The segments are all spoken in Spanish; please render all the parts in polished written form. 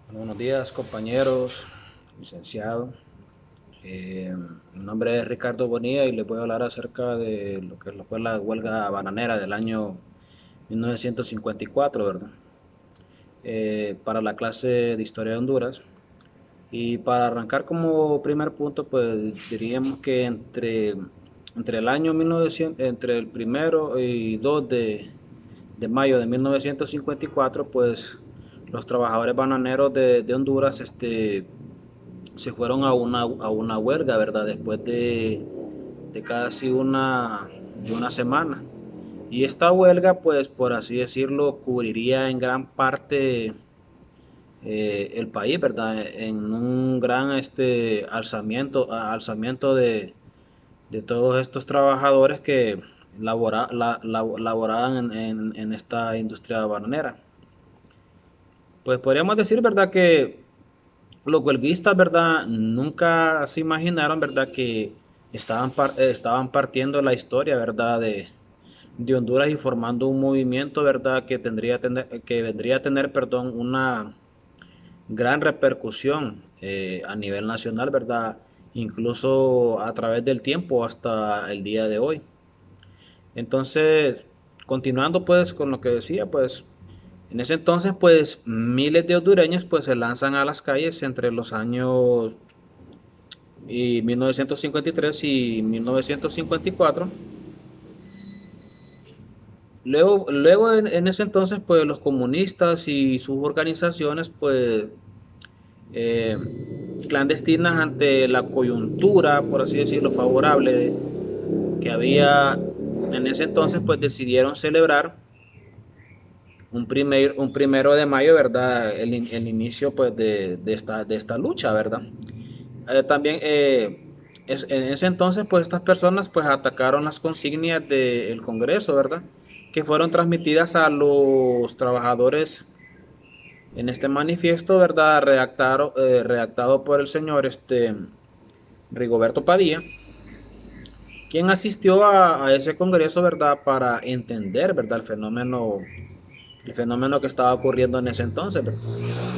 Bueno, buenos días, compañeros, licenciado. Mi nombre es Ricardo Bonilla y les voy a hablar acerca de lo que fue la huelga bananera del año 1954, ¿verdad? Para la clase de Historia de Honduras. Y para arrancar como primer punto, pues diríamos que entre el año 1900, entre el primero y 2 de mayo de 1954, pues los trabajadores bananeros de Honduras se fueron a una huelga, ¿verdad? Después de casi de una semana. Y esta huelga, pues por así decirlo, cubriría en gran parte el país, ¿verdad? En un gran alzamiento de todos estos trabajadores que laboraban en esta industria bananera. Pues podríamos decir, ¿verdad? Que los huelguistas, ¿verdad? Nunca se imaginaron, ¿verdad? Que estaban partiendo la historia, ¿verdad? De Honduras y formando un movimiento, ¿verdad? Que vendría a tener, perdón, una gran repercusión a nivel nacional, ¿verdad? Incluso a través del tiempo hasta el día de hoy. Entonces, continuando pues con lo que decía, pues en ese entonces pues miles de hondureños pues se lanzan a las calles entre los años 1953 y 1954. Luego en ese entonces pues los comunistas y sus organizaciones pues eh, clandestinas ante la coyuntura, por así decirlo, favorable que había en ese entonces, pues decidieron celebrar un primero de mayo, ¿verdad? El inicio pues de esta lucha, ¿verdad? También en ese entonces, pues estas personas pues atacaron las consignias del Congreso, ¿verdad? Que fueron transmitidas a los trabajadores en este manifiesto, ¿verdad? Redactado por el señor Rigoberto Padilla, quien asistió a ese congreso, ¿verdad? Para entender, ¿verdad? El fenómeno que estaba ocurriendo en ese entonces, ¿verdad?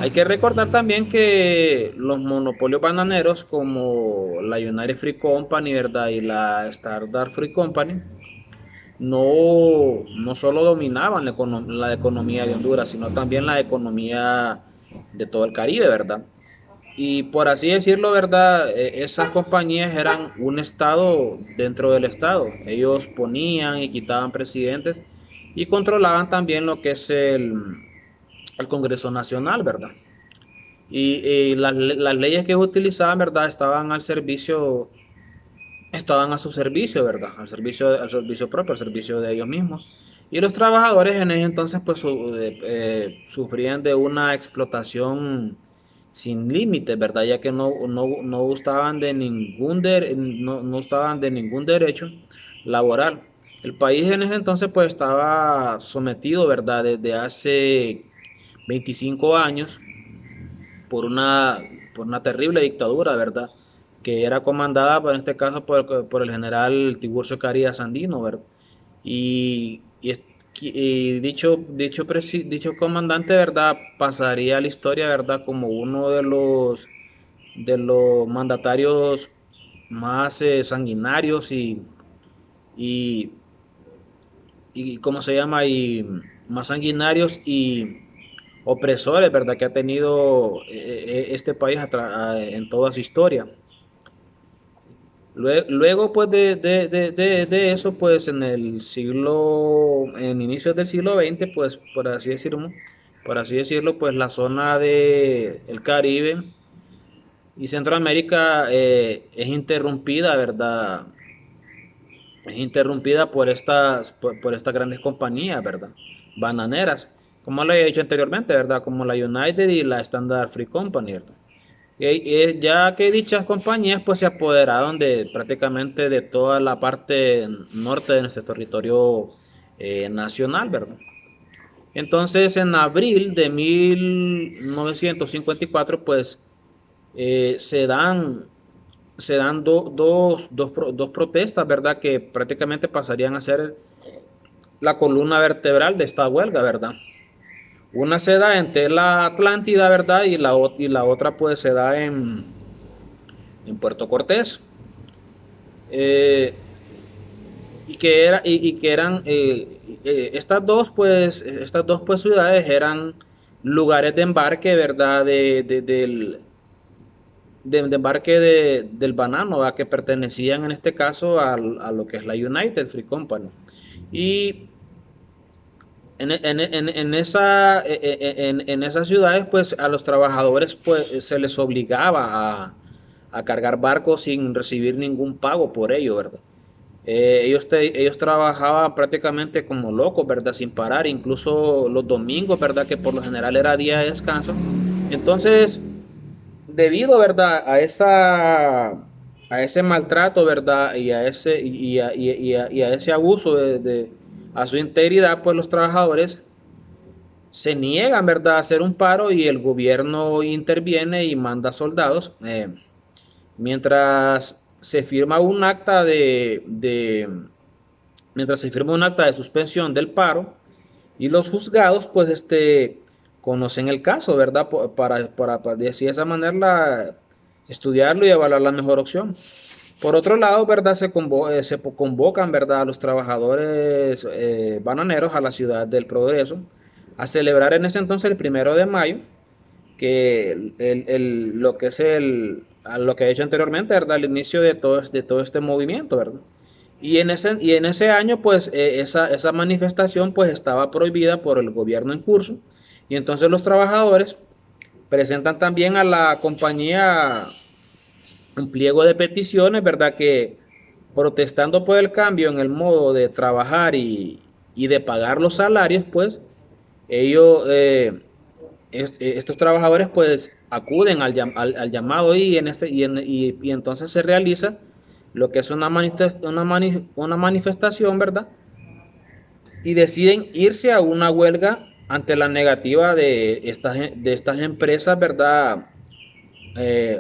Hay que recordar también que los monopolios bananeros como la United Free Company, ¿verdad? Y la Standard Free Company no solo dominaban la economía de Honduras, sino también la economía de todo el Caribe, ¿verdad? Y por así decirlo, ¿verdad? Esas compañías eran un estado dentro del estado. Ellos ponían y quitaban presidentes y controlaban también lo que es el Congreso Nacional, ¿verdad? Y las leyes que utilizaban, ¿verdad? Estaban a su servicio, ¿verdad? Al servicio propio, al servicio de ellos mismos. Y los trabajadores en ese entonces pues sufrían de una explotación sin límites, ¿verdad? Ya que no gustaban de no estaban de ningún derecho laboral. El país en ese entonces pues estaba sometido, ¿verdad? Desde hace 25 años por una terrible dictadura, ¿verdad? Que era comandada, en este caso, por el general Tiburcio Carías Sandino, ¿verdad? Y dicho comandante, ¿verdad? Pasaría a la historia, ¿verdad? Como uno de los mandatarios más sanguinarios y, ¿cómo se llama? Y más sanguinarios y opresores, ¿verdad? Que ha tenido este país en toda su historia. Luego, pues, de eso, pues, en inicios del siglo XX, pues, por así decirlo, pues, la zona de el Caribe y Centroamérica es interrumpida, ¿verdad? Es interrumpida por estas grandes compañías, ¿verdad? Bananeras, como lo he dicho anteriormente, ¿verdad? Como la United y la Standard Free Company, ¿verdad? Ya que dichas compañías pues se apoderaron de prácticamente de toda la parte norte de nuestro territorio nacional, ¿verdad? Entonces en abril de 1954 pues se dan dos protestas, ¿verdad? Que prácticamente pasarían a ser la columna vertebral de esta huelga, ¿verdad? Una se da en Tela Atlántida, ¿verdad? Y la otra pues se da en Puerto Cortés. Eh, y que eran estas dos pues ciudades eran lugares de embarque, ¿verdad? De embarque del banano, a que pertenecían en este caso a lo que es la United Free Company. Y en esas ciudades, pues a los trabajadores pues, se les obligaba a cargar barcos sin recibir ningún pago por ello, ¿verdad? Ellos trabajaban prácticamente como locos, ¿verdad? Sin parar, incluso los domingos, ¿verdad? Que por lo general era día de descanso. Entonces, debido, ¿verdad? A ese maltrato, ¿verdad? Y a ese abuso a su integridad, pues los trabajadores se niegan, ¿verdad? A hacer un paro y el gobierno interviene y manda soldados. Mientras se firma un acta mientras se firma un acta de suspensión del paro y los juzgados pues conocen el caso, ¿verdad? Para de esa manera estudiarlo y evaluar la mejor opción. Por otro lado, ¿verdad? Se convocan, ¿verdad? A los trabajadores bananeros a la ciudad del Progreso a celebrar en ese entonces el 1 de mayo, que lo que es a lo que he hecho anteriormente, ¿verdad? El inicio de todo este movimiento, ¿verdad? Y en ese año, pues, esa manifestación, pues, estaba prohibida por el gobierno en curso. Y entonces los trabajadores presentan también a la compañía un pliego de peticiones, ¿verdad? Que protestando por el cambio en el modo de trabajar y de pagar los salarios, pues, ellos, estos trabajadores pues acuden al llamado y entonces se realiza lo que es una manifestación, ¿verdad? Y deciden irse a una huelga ante la negativa de estas empresas, ¿verdad?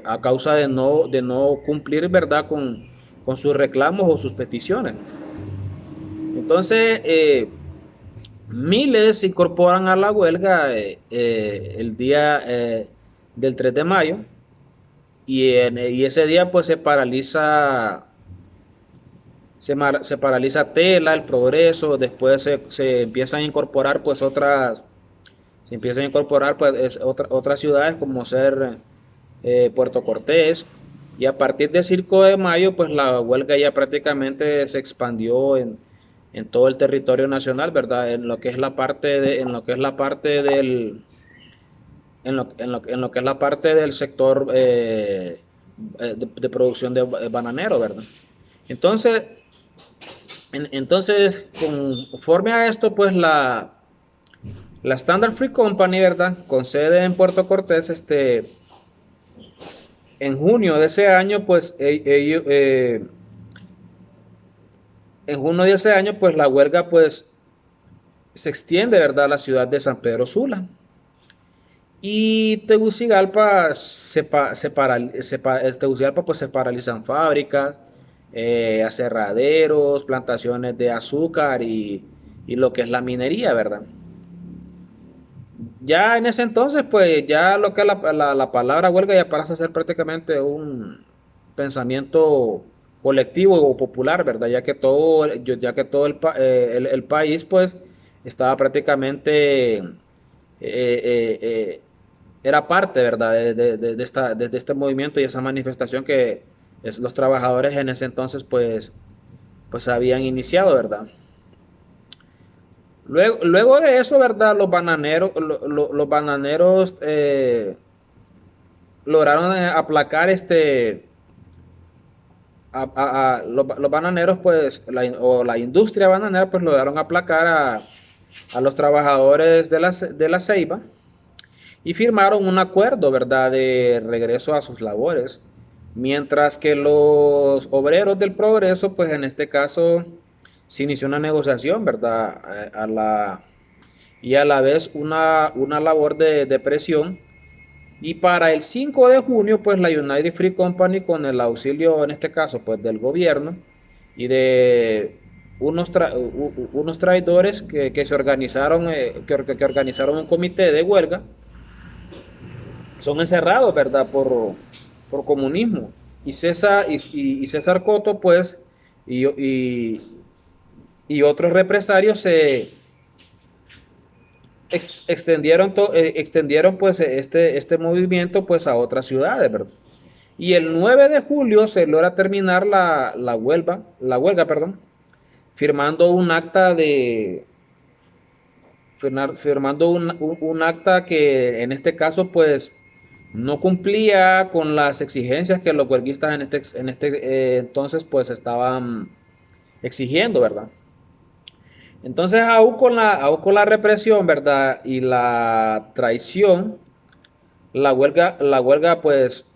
A causa de no cumplir, ¿verdad? Con sus reclamos o sus peticiones. Entonces, miles se incorporan a la huelga el día del 3 de mayo y ese día pues se paraliza Tela, el Progreso, después se empiezan a incorporar pues se empiezan a incorporar pues otras ciudades como ser Puerto Cortés, y a partir del 5 de mayo pues la huelga ya prácticamente se expandió en todo el territorio nacional, ¿verdad? En lo que es la parte en lo que es la parte en lo que es la parte del sector de producción de bananero, ¿verdad? Entonces, entonces, conforme a esto, pues la Standard Free Company, ¿verdad? Con sede en Puerto Cortés, en junio de ese año, pues en junio de ese año, pues la huelga, pues se extiende, ¿verdad? A la ciudad de San Pedro Sula. Y Tegucigalpa Tegucigalpa pues se paralizan fábricas, aserraderos, plantaciones de azúcar y lo que es la minería, ¿verdad? Ya en ese entonces, pues ya lo que es la palabra huelga ya pasa a ser prácticamente un pensamiento colectivo o popular, ¿verdad? Ya que todo el país, pues, estaba prácticamente era parte, ¿verdad? De este movimiento y esa manifestación que los trabajadores en ese entonces, pues habían iniciado, ¿verdad? Luego de eso, ¿verdad? Los bananeros lograron aplacar los bananeros, pues, o la industria bananera, pues lograron aplacar a los trabajadores de la ceiba y firmaron un acuerdo, ¿verdad? De regreso a sus labores. Mientras que los obreros del Progreso, pues en este caso se inició una negociación, ¿verdad? Y a la vez una labor de presión. Y para el 5 de junio, pues la United Free Company, con el auxilio, en este caso, pues del gobierno y de unos traidores que se organizaron, que organizaron un comité de huelga, son encerrados, ¿verdad? Por comunismo. Y César Coto, pues, y, y, y otros represarios se extendieron pues este movimiento pues a otras ciudades, ¿verdad? Y el 9 de julio se logra terminar la huelga, perdón, firmando un acta firmando un acta que en este caso pues no cumplía con las exigencias que los huelguistas en este entonces pues estaban exigiendo, ¿verdad? Entonces, aún con la represión, ¿verdad? Y la traición, la huelga pues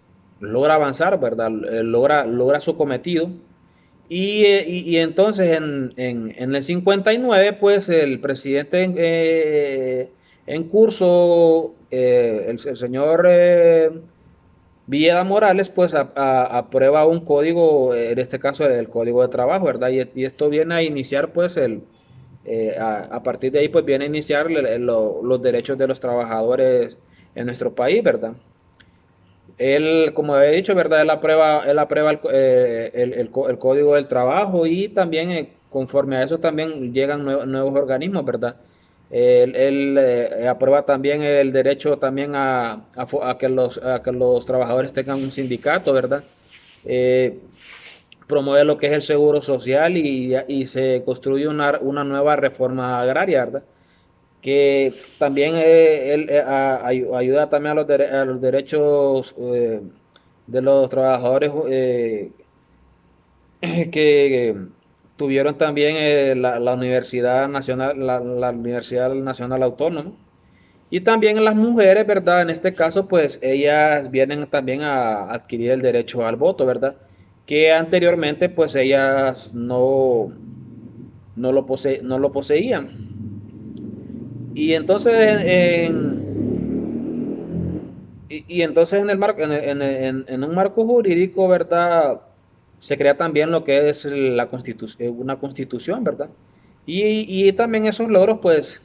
logra avanzar, ¿verdad? Logra su cometido. Y entonces en el 59 pues el presidente en curso, el señor Villeda Morales, pues aprueba un código, en este caso el código de trabajo, ¿verdad? Y esto viene a iniciar pues a partir de ahí pues viene a iniciar los derechos de los trabajadores en nuestro país, ¿verdad? Él, como he dicho, ¿verdad? Él aprueba el código del trabajo y también conforme a eso también llegan nuevos organismos, ¿verdad? Él aprueba también el derecho también a que los trabajadores tengan un sindicato, ¿verdad? Eh, Promueve lo que es el seguro social y se construye una nueva reforma agraria, ¿verdad? Que también él ayuda también a los derechos de los trabajadores que tuvieron también la Universidad Nacional, la Universidad Nacional Autónoma. Y también las mujeres, ¿verdad? En este caso, pues ellas vienen también a adquirir el derecho al voto, ¿verdad? Que anteriormente, pues ellas no lo poseían. Y entonces entonces en el marco, en un marco jurídico, ¿verdad? Se crea también lo que es una constitución, ¿verdad? Y también esos logros, pues,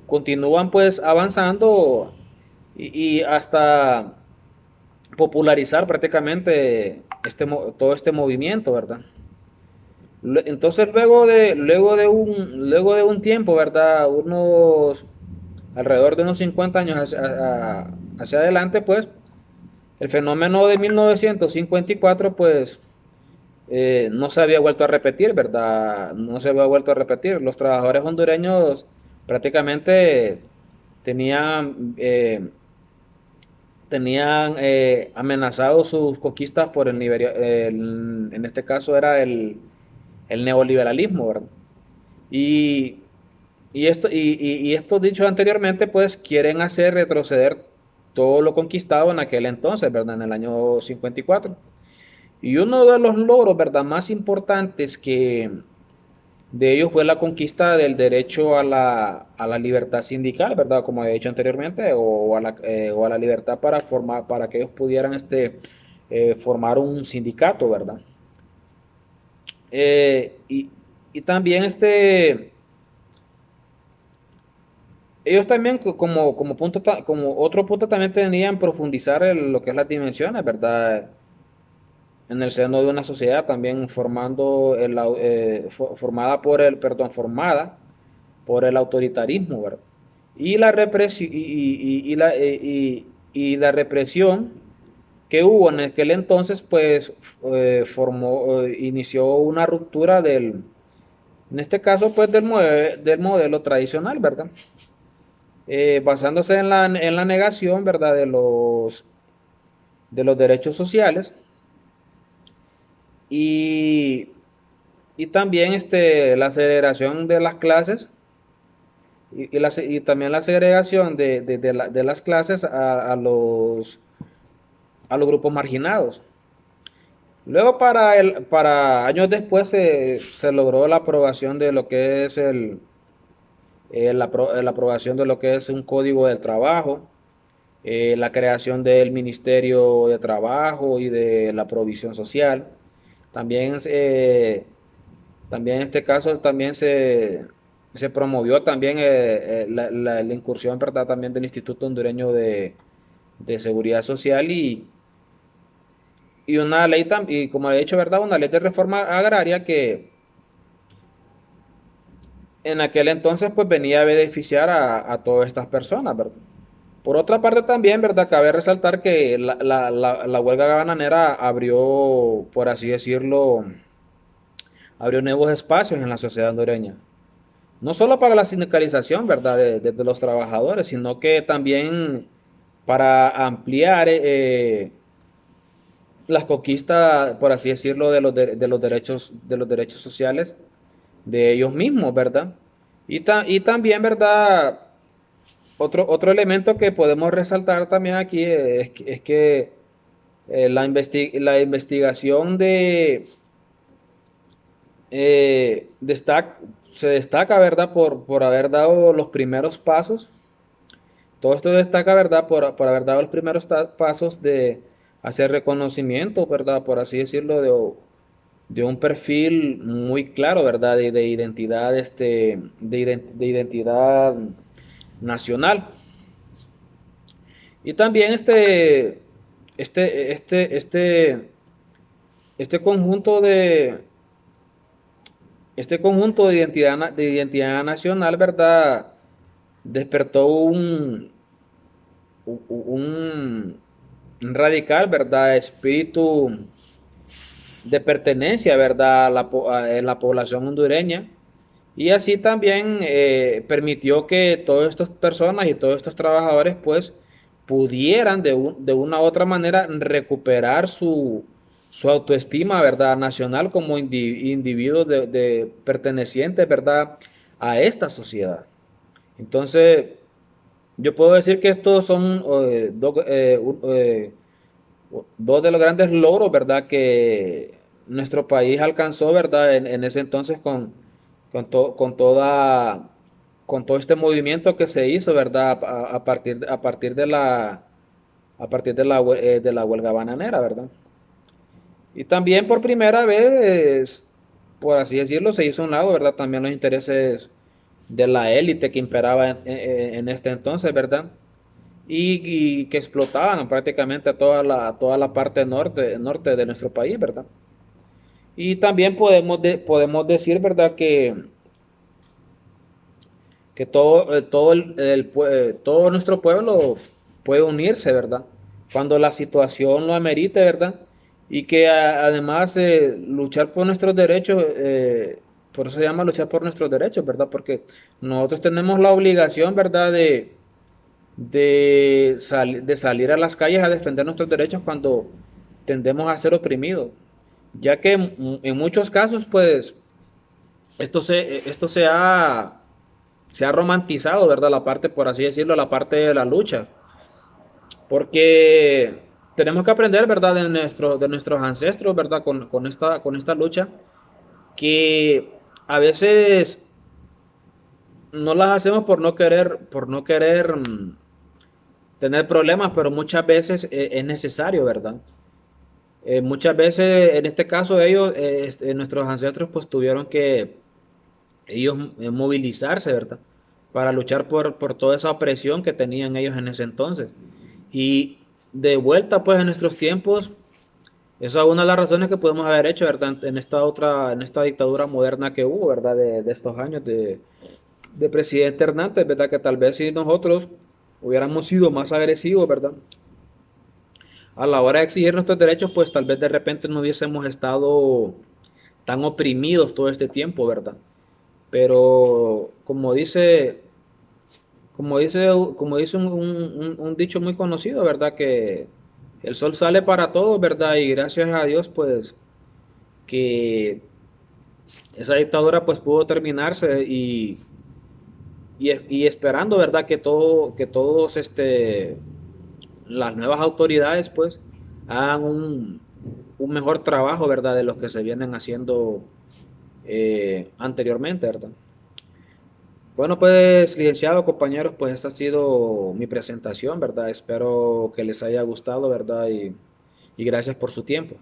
continúan pues avanzando y hasta popularizar prácticamente todo este movimiento, ¿verdad? Entonces luego de un tiempo, ¿verdad? Alrededor de unos 50 años hacia adelante, pues el fenómeno de 1954, pues no se había vuelto a repetir, ¿verdad? No se había vuelto a repetir. Los trabajadores hondureños prácticamente tenían amenazado sus conquistas por en este caso era el neoliberalismo, ¿verdad? Y, y esto dicho anteriormente, pues quieren hacer retroceder todo lo conquistado en aquel entonces, ¿verdad? En el año 54. Y uno de los logros, ¿verdad?, más importantes que de ellos fue la conquista del derecho a la libertad sindical, ¿verdad? Como he dicho anteriormente, o a la libertad para que ellos pudieran formar un sindicato, ¿verdad? Y también ellos también como otro punto también tenían profundizar lo que es las dimensiones, ¿verdad? En el seno de una sociedad también formada por el autoritarismo, ¿verdad? Y la represión que hubo en aquel entonces, pues inició una ruptura en este caso, pues del modelo tradicional, ¿verdad? Basándose en la negación, ¿verdad? De los derechos sociales y, y también la segregación de las clases y también la segregación de las clases a los grupos marginados. Luego, para años después, se logró la aprobación de lo que es la aprobación de lo que es un código del trabajo, la creación del Ministerio de Trabajo y de la Provisión Social. También También en este caso también se promovió también la incursión, ¿verdad? También del Instituto Hondureño de Seguridad Social y una ley, y como he dicho, ¿verdad? Una ley de reforma agraria que en aquel entonces pues venía a beneficiar a todas estas personas, ¿verdad? Por otra parte también, ¿verdad? Cabe resaltar que la huelga bananera abrió, por así decirlo, abrió nuevos espacios en la sociedad hondureña. No solo para la sindicalización, ¿verdad? De los trabajadores, sino que también para ampliar las conquistas, por así decirlo, de los derechos sociales de ellos mismos, ¿verdad? Y también, ¿verdad? Otro elemento que podemos resaltar también aquí es que la investigación destaca, se destaca, ¿verdad? Por haber dado los primeros pasos. Todo esto destaca, ¿verdad? Por haber dado los primeros pasos de hacer reconocimiento, ¿verdad? Por así decirlo, de un perfil muy claro, ¿verdad? De identidad, de identidad nacional. Y también este, este, este, este conjunto de, este conjunto de identidad nacional, ¿verdad? Despertó un radical, ¿verdad? Espíritu de pertenencia, ¿verdad? En la población hondureña. Y así también permitió que todas estas personas y todos estos trabajadores pues pudieran de una u otra manera recuperar su autoestima, ¿verdad? Nacional como individuos pertenecientes, ¿verdad? A esta sociedad. Entonces, yo puedo decir que estos son dos de los grandes logros, ¿verdad? Que nuestro país alcanzó, ¿verdad? En ese entonces con todo este movimiento que se hizo, ¿verdad? A partir de la huelga bananera, ¿verdad? Y también por primera vez, por así decirlo, se hizo a un lado, ¿verdad? También los intereses de la élite que imperaba en este entonces, ¿verdad? Y que explotaban prácticamente a toda la parte norte de nuestro país, ¿verdad? Y también podemos decir, ¿verdad? Que todo nuestro pueblo puede unirse, ¿verdad? Cuando la situación lo amerite, ¿verdad? Y que además luchar por nuestros derechos, por eso se llama luchar por nuestros derechos, ¿verdad? Porque nosotros tenemos la obligación, ¿verdad? De salir a las calles a defender nuestros derechos cuando tendemos a ser oprimidos. Ya que en muchos casos, pues, esto se ha romantizado, ¿verdad? La parte, por así decirlo, la parte de la lucha. Porque tenemos que aprender, ¿verdad? De nuestros ancestros, ¿verdad? Con esta lucha, que a veces no las hacemos por no querer tener problemas, pero muchas veces es necesario, ¿verdad? Muchas veces, en este caso, nuestros ancestros, pues tuvieron que ellos movilizarse, ¿verdad? Para luchar por toda esa opresión que tenían ellos en ese entonces. Y de vuelta, pues, en nuestros tiempos, esa es una de las razones que podemos haber hecho, ¿verdad? En esta dictadura moderna que hubo, ¿verdad? De estos años de presidente Hernández, ¿verdad? Que tal vez si nosotros hubiéramos sido más agresivos, ¿verdad? A la hora de exigir nuestros derechos, pues tal vez de repente no hubiésemos estado tan oprimidos todo este tiempo, ¿verdad? Pero como dice un dicho muy conocido, ¿verdad? Que el sol sale para todos, ¿verdad? Y gracias a Dios, pues, que esa dictadura pues pudo terminarse y esperando, ¿verdad? Que todos las nuevas autoridades pues hagan un mejor trabajo, ¿verdad? De los que se vienen haciendo anteriormente, ¿verdad? Bueno, pues, licenciado, compañeros, pues esa ha sido mi presentación, ¿verdad? Espero que les haya gustado, ¿verdad? Y gracias por su tiempo.